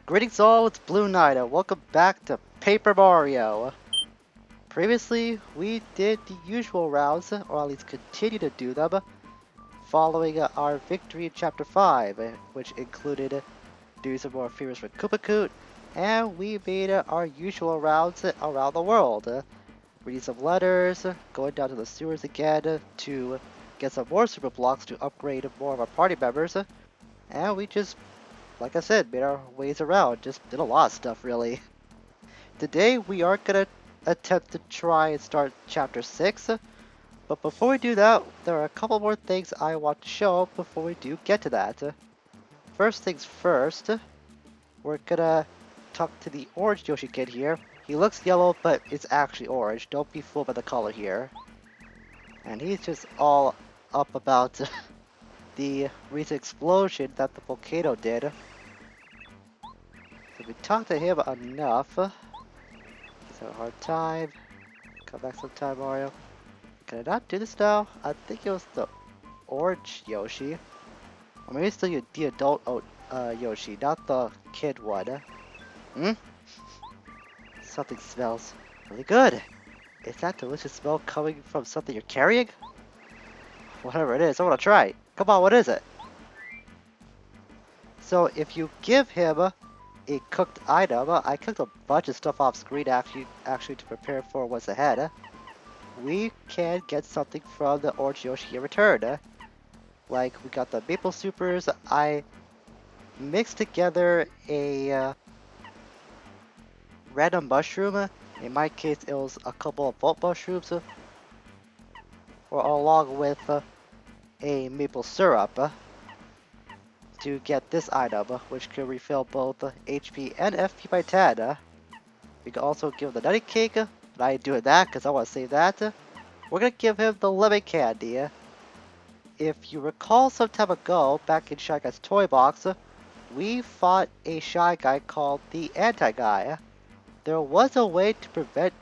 Greetings all, it's Blue Knight and welcome back to Paper Mario. Previously, we did the usual rounds, or at least continue to do them, following our victory in Chapter 5, which included doing some more favors for Koopa, and we made our usual rounds around the world. Reading some letters, going down to the sewers again to get some more super blocks to upgrade more of our party members, and we just, like I said, made our ways around, just did a lot of stuff really. Today we are gonna attempt to try and start chapter 6, but before we do that, there are a couple more things I want to show before we do get to that. First things first, we're gonna talk to the orange Yoshi kid here. He looks yellow, but it's actually orange. Don't be fooled by the color here. And he's just all up about the recent explosion that the volcano did. So we talked to him enough. He's having a hard time. Come back sometime, Mario. Can I not do this now? I think it was the orange Yoshi. Or maybe it's the adult Yoshi, not the kid one. Hmm? Something smells really good. Is that delicious smell coming from something you're carrying? Whatever it is, I want to try. Come on, what is it? So if you give him a cooked item, I cooked a bunch of stuff off screen actually to prepare for what's ahead. We can get something from the orange Yoshi in return. Like we got the maple supers. I mixed together a random mushroom. In my case, it was a couple of volt mushrooms, or along with a maple syrup to get this item, which can refill both HP and FP by 10. We can also give him the nutty cake, but I ain't doing that because I want to save that. We're gonna give him the lemon candy. If you recall some time ago, back in Shy Guy's toy box, we fought a Shy Guy called the Anti-Guy. There was a way to prevent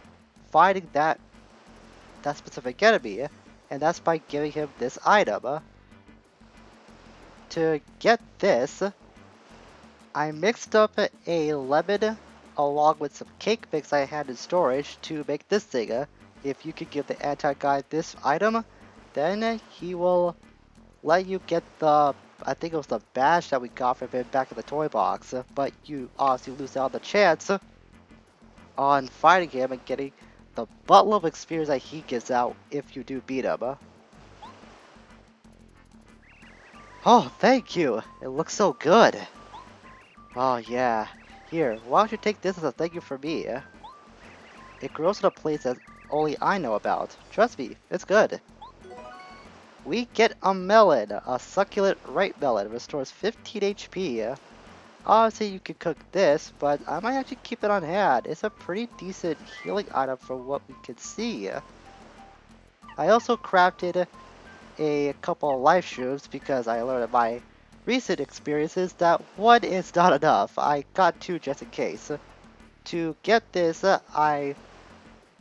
fighting that specific enemy, and that's by giving him this item. To get this, I mixed up a lemon along with some cake mix I had in storage to make this thing. If you could give the anti-guy this item, then he will let you get the, I think it was the badge that we got from him back in the toy box, but you obviously lose out the chance on fighting him and getting the buttload of experience that he gives out if you do beat him. Oh, thank you! It looks so good! Oh yeah. Here, why don't you take this as a thank you for me? It grows in a place that only I know about. Trust me, it's good. We get a melon. A succulent ripe melon. Restores 15 HP. Obviously you could cook this, but I might actually keep it on hand. It's a pretty decent healing item from what we can see. I also crafted a couple of life shrooms because I learned in my recent experiences that one is not enough. I got two just in case. To get this, I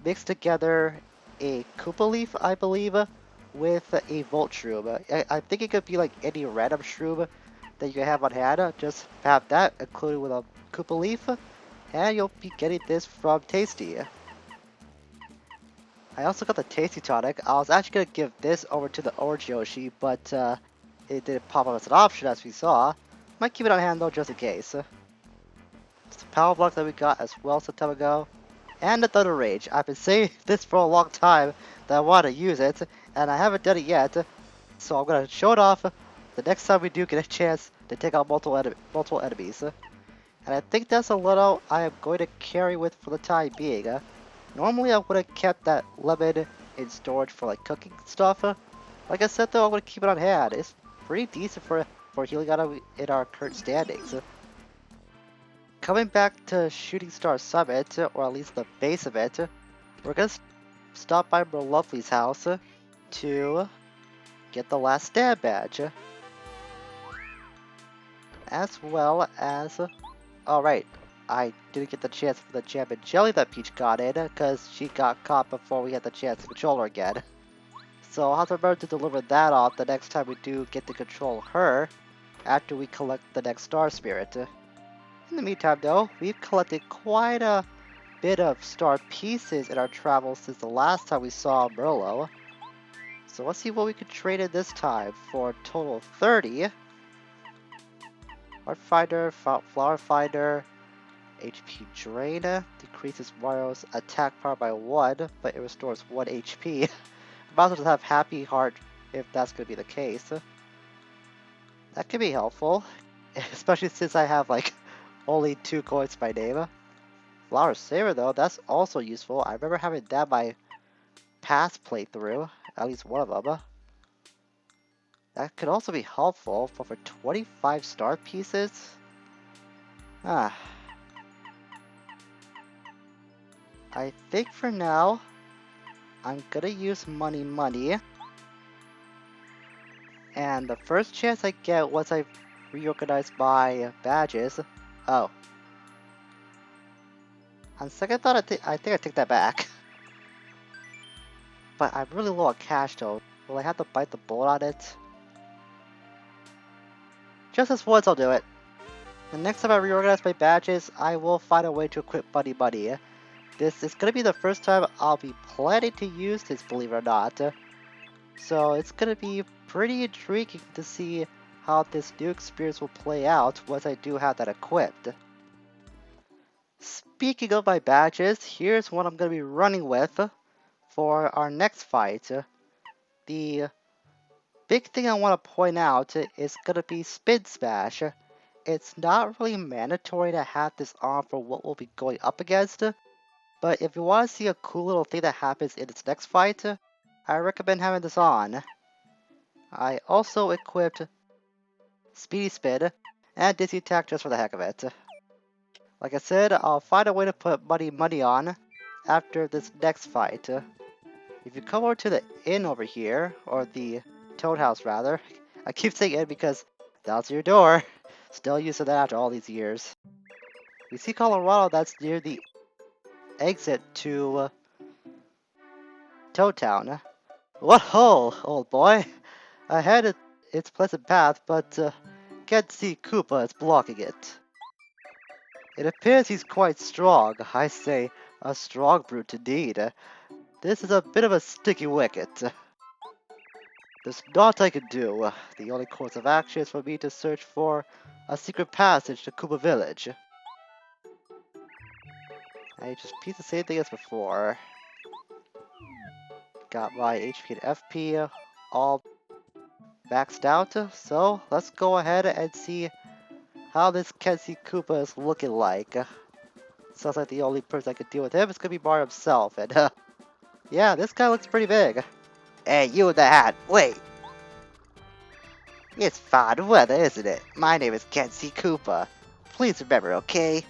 mixed together a Koopa leaf, I believe, with a Volt shroom. I think it could be like any random shroom that you can have on hand. Just have that included with a Koopa leaf, and you'll be getting this from Tasty. I also got the Tasty Tonic. I was actually going to give this over to the Orange Yoshi, but it didn't pop up as an option as we saw. Might keep it on hand though just in case. It's a power block that we got as well some time ago. And the Thunder Rage. I've been saying this for a long time that I want to use it, and I haven't done it yet. So I'm going to show it off the next time we do get a chance to take out multiple enemies. And I think that's a little I am going to carry with for the time being. Normally I would have kept that lemon in storage for like cooking stuff. Like I said though, I'm going to keep it on hand. It's pretty decent for healing out in our current standings. Coming back to Shooting Star Summit, or at least the base of it, we're going to stop by Merlovely's house to get the Last Stand badge. As well as... Alright, I didn't get the chance for the jam and jelly that Peach got in, because she got caught before we had the chance to control her again. So I'll have to remember to deliver that off the next time we do get to control her, after we collect the next Star Spirit. In the meantime, though, we've collected quite a bit of star pieces in our travels since the last time we saw Merlo. So let's see what we could trade in this time for a total of 30. Art Finder, Flower Finder, HP Drain decreases Mario's attack power by 1, but it restores 1 HP. Might as well just have Happy Heart if that's going to be the case. That could be helpful, especially since I have like only 2 coins by name. Flower Saver though, that's also useful. I remember having that my past playthrough, at least one of them. That could also be helpful, but for 25 star pieces? I think for now, I'm gonna use money. And the first chance I get once I reorganize my badges... Oh. On second thought, I think I take that back. But I'm really low on cash though. Will I have to bite the bullet on it? Just this once I'll do it. The next time I reorganize my badges, I will find a way to equip money. This is gonna be the first time I'll be planning to use this, believe it or not. So it's gonna be pretty intriguing to see how this new experience will play out once I do have that equipped. Speaking of my badges, here's what I'm gonna be running with for our next fight. The big thing I want to point out is gonna be Spin Smash. It's not really mandatory to have this on for what we'll be going up against, but if you want to see a cool little thing that happens in its next fight, I recommend having this on. I also equipped Speedy Spin and Dizzy Attack just for the heck of it. Like I said, I'll find a way to put money on after this next fight. If you come over to the inn over here, or the Toad House rather, I keep saying inn because that's your door. Still using that after all these years. We see Colorado that's near the exit to Toad Town. What ho, old boy! I had its pleasant path, but can't see Koopa is blocking it. It appears he's quite strong. I say, a strong brute indeed. This is a bit of a sticky wicket. There's naught I can do. The only course of action is for me to search for a secret passage to Koopa Village. I just repeat the same thing as before. Got my HP and FP all maxed out, so let's go ahead and see how this Kenzie Koopa is looking like. Sounds like the only person I could deal with him is gonna be Mario himself, and yeah, this guy looks pretty big. Hey, you in the hat, wait! It's fine weather, isn't it? My name is Kenzie Koopa. Please remember, okay?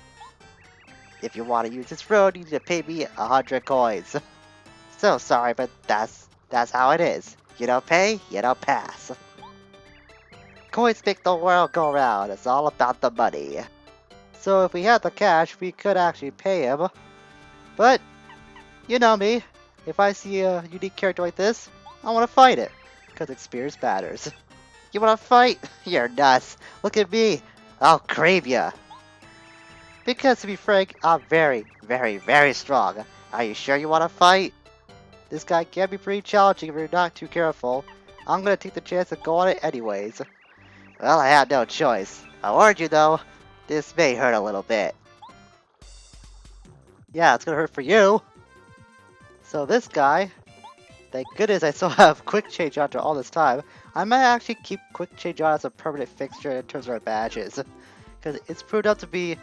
If you want to use this road, you need to pay me 100 coins. So sorry, but that's how it is. You don't pay, you don't pass. Coins make the world go round. It's all about the money. So if we had the cash, we could actually pay him. But, you know me. If I see a unique character like this, I want to fight it. Because experience matters. You want to fight? You're nuts. Look at me. I'll cream ya. Because to be frank, I'm very, very, very strong. Are you sure you want to fight? This guy can be pretty challenging if you're not too careful. I'm gonna take the chance to go on it anyways. Well, I had no choice. I warned you though, this may hurt a little bit. Yeah, it's gonna hurt for you. So this guy, thank goodness I still have quick change after all this time. I might actually keep quick change on as a permanent fixture in terms of our badges. Because it's proved out to be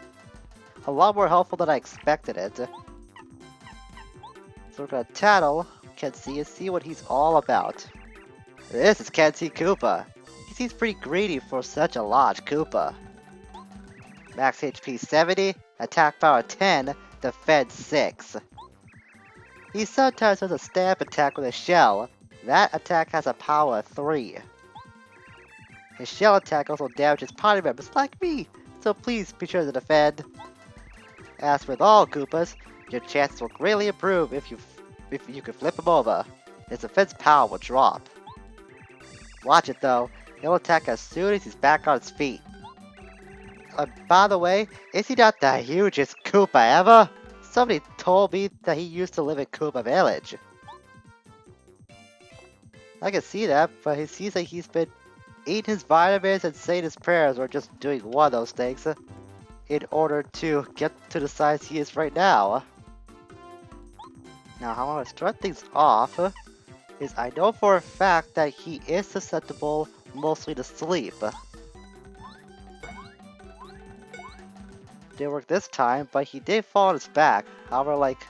a lot more helpful than I expected it. So we're gonna tattle Kenzie and see what he's all about. This is Kenzie Koopa. He seems pretty greedy for such a large Koopa. Max HP 70, attack power 10, defense 6. He sometimes does a stab attack with a shell. That attack has a power of 3. His shell attack also damages party members like me, so please be sure to defend. As with all Koopas, your chances will greatly improve if you can flip him over. His defense power will drop. Watch it though, he'll attack as soon as he's back on his feet. By the way, is he not the hugest Koopa ever? Somebody told me that he used to live in Koopa Village. I can see that, but it seems like he's been eating his vitamins and saying his prayers, or just doing one of those things, in order to get to the size he is right now. Now, how I'm gonna start things off is I know for a fact that he is susceptible mostly to sleep. Didn't work this time, but he did fall on his back. However, like...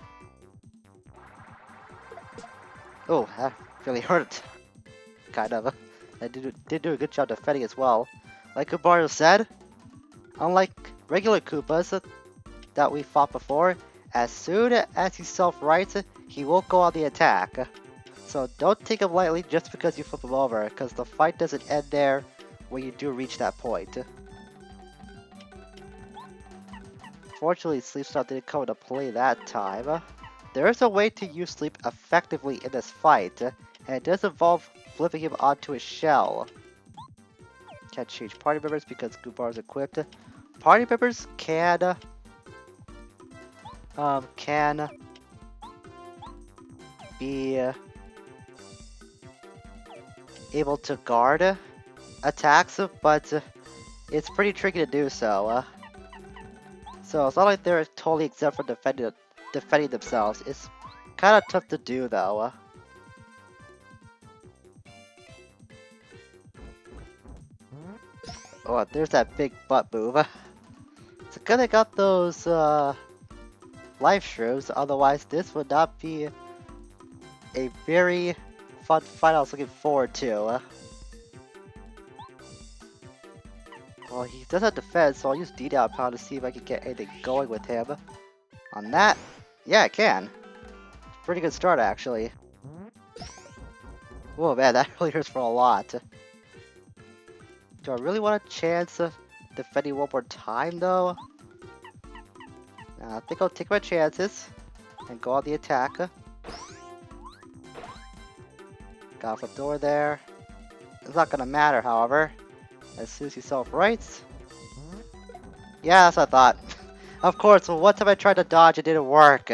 Oh, that really hurt. Kind of. I did do a good job defending as well. Like Kubaru said, unlike regular Koopas that we fought before, as soon as he's self-rights, he will go on the attack. So don't take him lightly just because you flip him over, because the fight doesn't end there when you do reach that point. Fortunately, Sleep Stop didn't come into play that time. There is a way to use Sleep effectively in this fight, and it does involve flipping him onto his shell. Can't change party members because Goobar is equipped. Party members can be able to guard attacks, but it's pretty tricky to do so. So it's not like they're totally exempt from defending themselves. It's kind of tough to do though. Oh, there's that big butt move. It's good I got those life shrooms, otherwise this would not be a very fun fight I was looking forward to. Well, he does have defense, so I'll use D-Down Pound to see if I can get anything going with him. On that, yeah, I can. Pretty good start, actually. Whoa, man, that really hurts for a lot. Do I really want a chance of defending one more time, though? I think I'll take my chances and go on the attack. Got a door there. It's not gonna matter, however, as soon as he self-rights. Yeah, that's what I thought. Of course, one time I tried to dodge, it didn't work.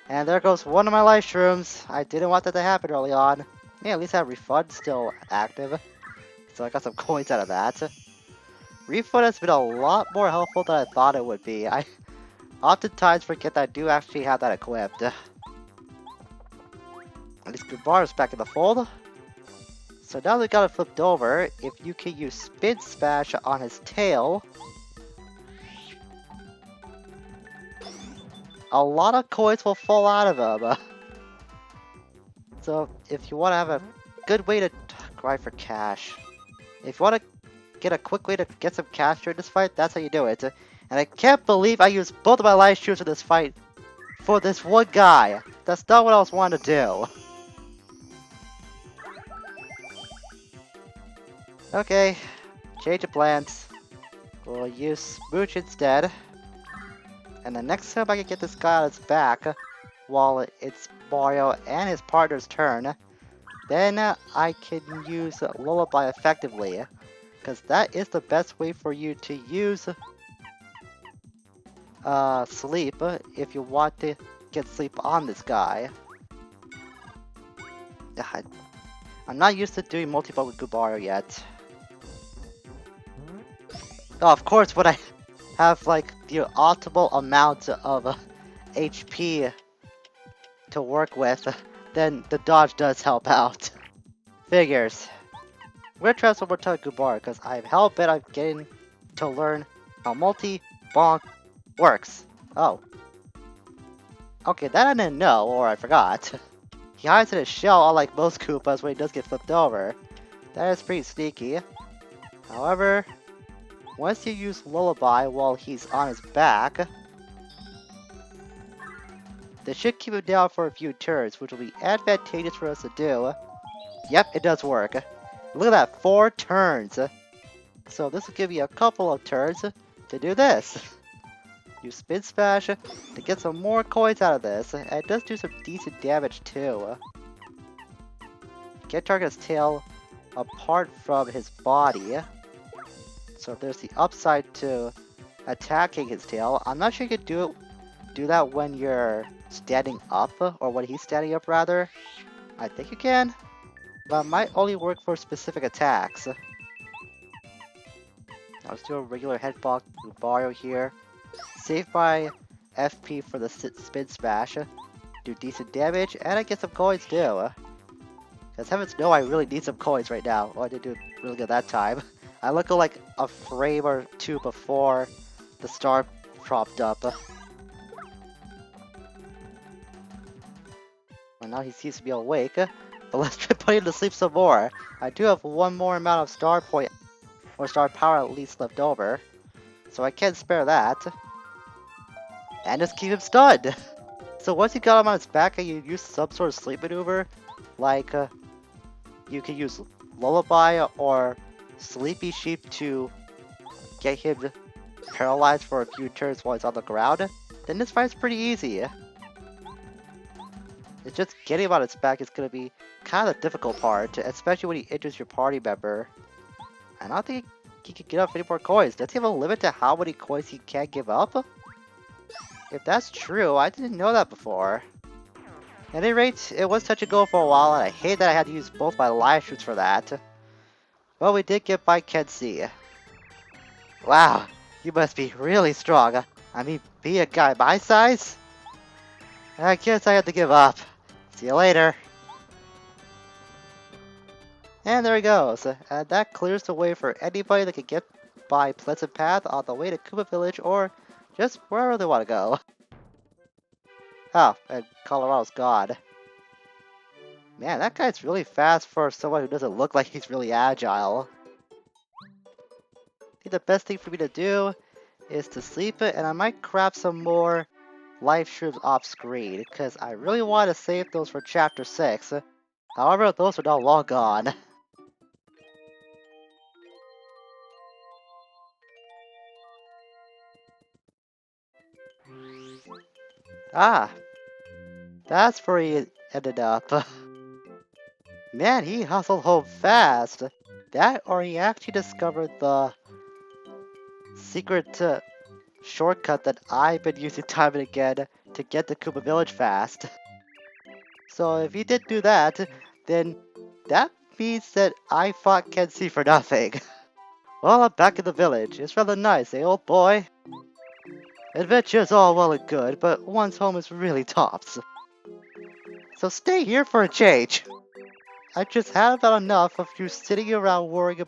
And there goes one of my life shrooms. I didn't want that to happen early on. Yeah, at least I have refund still active. So I got some coins out of that. Refund has been a lot more helpful than I thought it would be. I oftentimes forget that I do actually have that equipped. At least Kubar is back in the fold. So now we got it flipped over. If you can use Spin Smash on his tail, a lot of coins will fall out of him. So if you want to have a good way to grind for cash, if you want to get a quick way to get some cash during this fight, that's how you do it. And I can't believe I used both of my life streams in this fight for this one guy. That's not what I was wanting to do. Okay, change of plans. We'll use Smooch instead. And the next time I can get this guy on his back, while it's Mario and his partner's turn, then I can use Lullaby effectively. Because that is the best way for you to use sleep if you want to get sleep on this guy. I'm not used to doing multi-bug with Gubaru yet. Oh, of course, when I have like the optimal amount of HP to work with, then the dodge does help out. Figures. I'm gonna try this one more time with Gubaru because I'm hell-bent on getting to learn how multi-bonk works. Oh. Okay, that I didn't know, or I forgot. He hides in his shell unlike most Koopas when he does get flipped over. That is pretty sneaky. However, once you use Lullaby while he's on his back, this should keep him down for a few turns, which will be advantageous for us to do. Yep, it does work. Look at that, 4 turns. So this will give you a couple of turns to do this. Use Spin Smash to get some more coins out of this, and it does do some decent damage too. Can't target his tail apart from his body. So there's the upside to attacking his tail. I'm not sure you could do that when you're standing up, or when he's standing up rather. I think you can, but it might only work for specific attacks. Let's do a regular headbutt with Mario here. Save my FP for the spin smash. Do decent damage, and I get some coins too. Because heavens know I really need some coins right now. Oh, I didn't do really good that time. I look like a frame or two before the star propped up. Well, now he seems to be awake, but let's try putting him to sleep some more. I do have one more amount of star point, or star power at least left over, so I can spare that. And just keep him stunned! So once you got him on his back and you use some sort of sleep maneuver, like you can use Lullaby or Sleepy Sheep to get him paralyzed for a few turns while he's on the ground, then this fight's pretty easy. It's just getting him on its back is going to be kind of the difficult part, especially when he enters your party member. I don't think he can get up any more coins. Does he have a limit to how many coins he can give up? If that's true, I didn't know that before. At any rate, it was touch and go for a while, and I hate that I had to use both my live shoots for that. But we did get by Kenzie. Wow, you must be really strong. I mean, be a guy my size? I guess I have to give up. See you later. And there he goes. And that clears the way for anybody that can get by Pleasant Path on the way to Koopa Village or just wherever they want to go. Oh, and Colorado's gone. Man, that guy's really fast for someone who doesn't look like he's really agile. I think the best thing for me to do is to sleep it, and I might grab some more life shrooms off screen, because I really want to save those for Chapter 6. However, those are now long gone. Ah, that's where he ended up. Man, he hustled home fast. That, or he actually discovered the secret shortcut that I've been using time and again to get to Koopa Village fast. So if he did do that, then that means that I fought Kenzie for nothing. Well, I'm back in the village. It's rather nice, eh, old boy? Adventure's all well and good, but one's home is really tops. So stay here for a change. I just had about enough of you sitting around worrying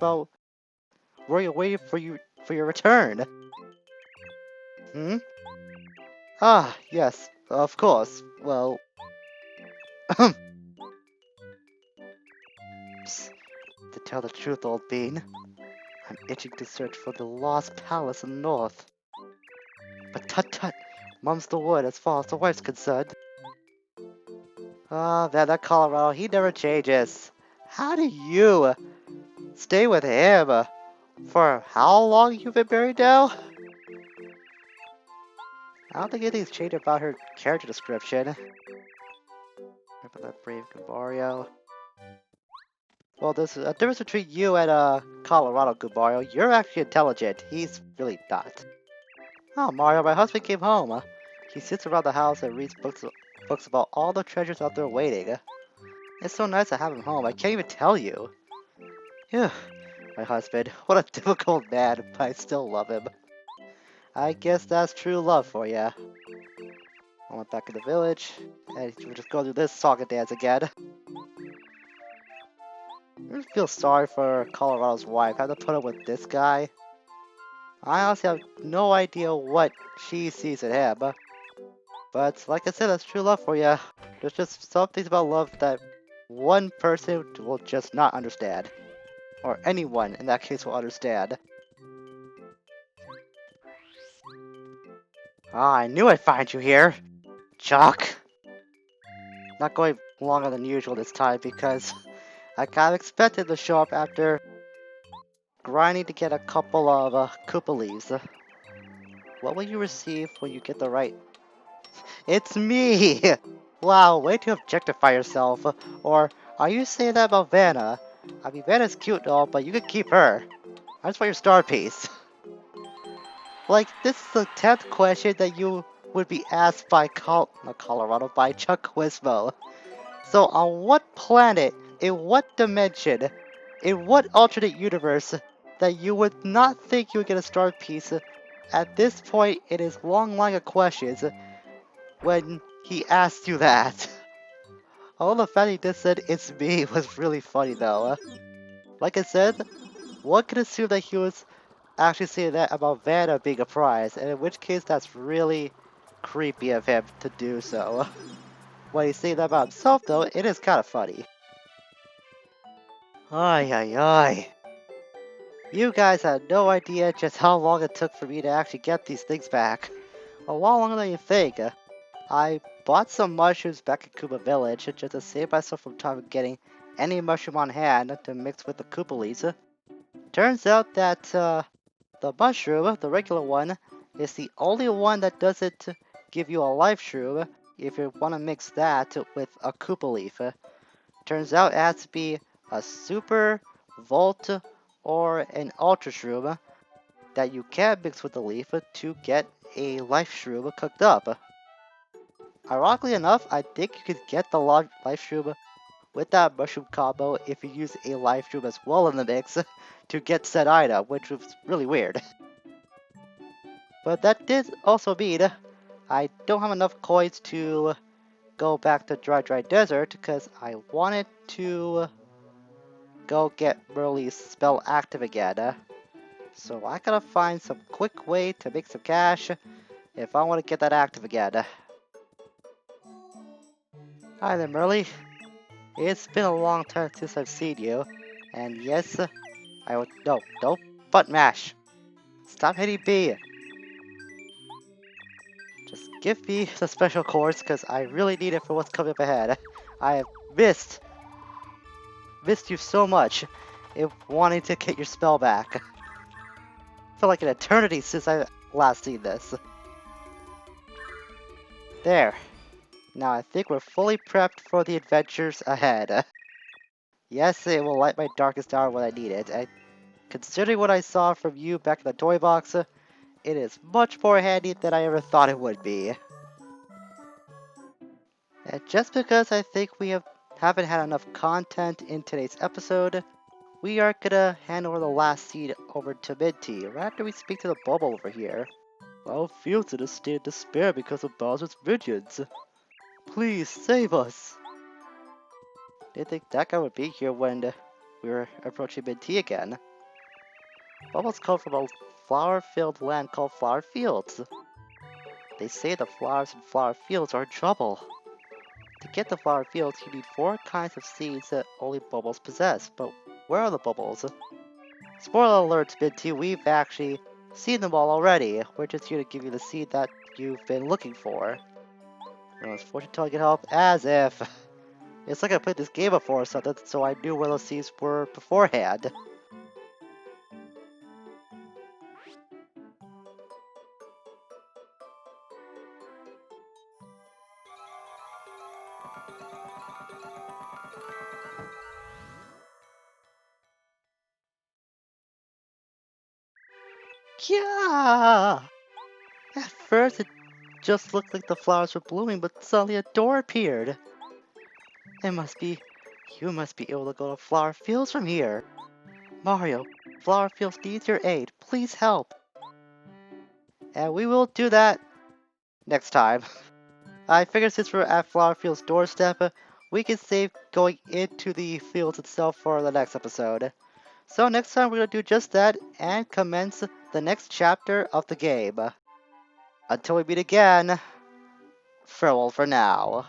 waiting for your return. Hmm? Ah, yes, of course. Well, Psst. To tell the truth, old bean, I'm itching to search for the lost palace in the north. But tut-tut, mum's the word as far as the wife's concerned. Ah, man, that Colorado, he never changes. How do you stay with him? For how long you've been married now? I don't think anything's changed about her character description. Remember that brave Mario. Well, there's a difference between you and Colorado, good Mario. You're actually intelligent. He's really not. Oh, Mario, my husband came home. He sits around the house and reads books about all the treasures out there waiting. It's so nice to have him home. I can't even tell you. Phew. My husband. What a difficult man, but I still love him. I guess that's true love for ya. I went back in the village, and we'll just go through this song and dance again. I really feel sorry for Colorado's wife. Have to put up with this guy. I honestly have no idea what she sees in him. But like I said, that's true love for ya. There's just some things about love that one person will just not understand. Or anyone in that case will understand. Ah, I knew I'd find you here. Chuck. Not going longer than usual this time because I kind of expected to show up after grinding to get a couple of Koopa leaves. What will you receive when you get the right? It's me! Wow, way to objectify yourself. Or are you saying that about Vanna? I mean, Vanna's cute and all, but you could keep her. I just want your star piece. Like, this is the 10th question that you would be asked by not Colorado, by Chuck Wismo. So on what planet, in what dimension, in what alternate universe that you would not think you would get a star piece at this point in his long line of questions when he asked you that? All the fact he just said it's me was really funny though. Like I said, one could assume that he was actually saying that about Vanna being a prize, and in which case that's really creepy of him to do so. When he's saying that about himself though, it is kind of funny. Ay ay ay. You guys had no idea just how long it took for me to actually get these things back. A lot longer than you think. I bought some mushrooms back at Koopa Village just to save myself from time of getting any mushroom on hand to mix with the Koopa leaves. Turns out that the mushroom, the regular one, is the only one that doesn't give you a life shroom if you want to mix that with a Koopa leaf. Turns out it has to be a super, volt, or an ultra shroom that you can mix with the leaf to get a life shroom cooked up. Ironically enough, I think you could get the life shroom with that mushroom combo if you use a life shroom as well in the mix to get said item, which was really weird. But that did also mean I don't have enough coins to go back to Dry Desert because I wanted to go get Merle's spell active again. So I gotta find some quick way to make some cash if I want to get that active again. Hi there, Merle. It's been a long time since I've seen you. And yes, I would. No, don't butt mash. Stop hitting B. Just give me the special course because I really need it for what's coming up ahead. I have missed you so much in wanting to get your spell back. I feel like an eternity since I last seen this. There. Now I think we're fully prepped for the adventures ahead. Yes, it will light my darkest hour when I need it. And considering what I saw from you back in the toy box, it is much more handy than I ever thought it would be. And just because I think we haven't had enough content in today's episode, we are gonna hand over the last seed over to Minty right after we speak to the bubble over here. Our field's in a state of despair because of Bowser's minions. Please save us! Didn't think that guy would be here when we were approaching Minty again. Bubbles come from a flower-filled land called Flower Fields. They say the flowers in Flower Fields are in trouble. To get the Flower Fields, you need 4 kinds of seeds that only Bubbles possess, but where are the Bubbles? Spoiler alert, Minty, we've actually seen them all already. We're just here to give you the seed that you've been looking for. No one's fortune telling can help, as if. It's like I played this game before or something, so I knew where those seeds were beforehand. Yeah! At first, it just looked like the flowers were blooming, but suddenly a door appeared. It must be... You must be able to go to Flower Fields from here. Mario, Flower Fields needs your aid. Please help. And we will do that next time. I figured since we're at Flower Fields' doorstep, we can save going into the fields itself for the next episode. So next time we're going to do just that and commence the next chapter of the game. Until we meet again, farewell for now.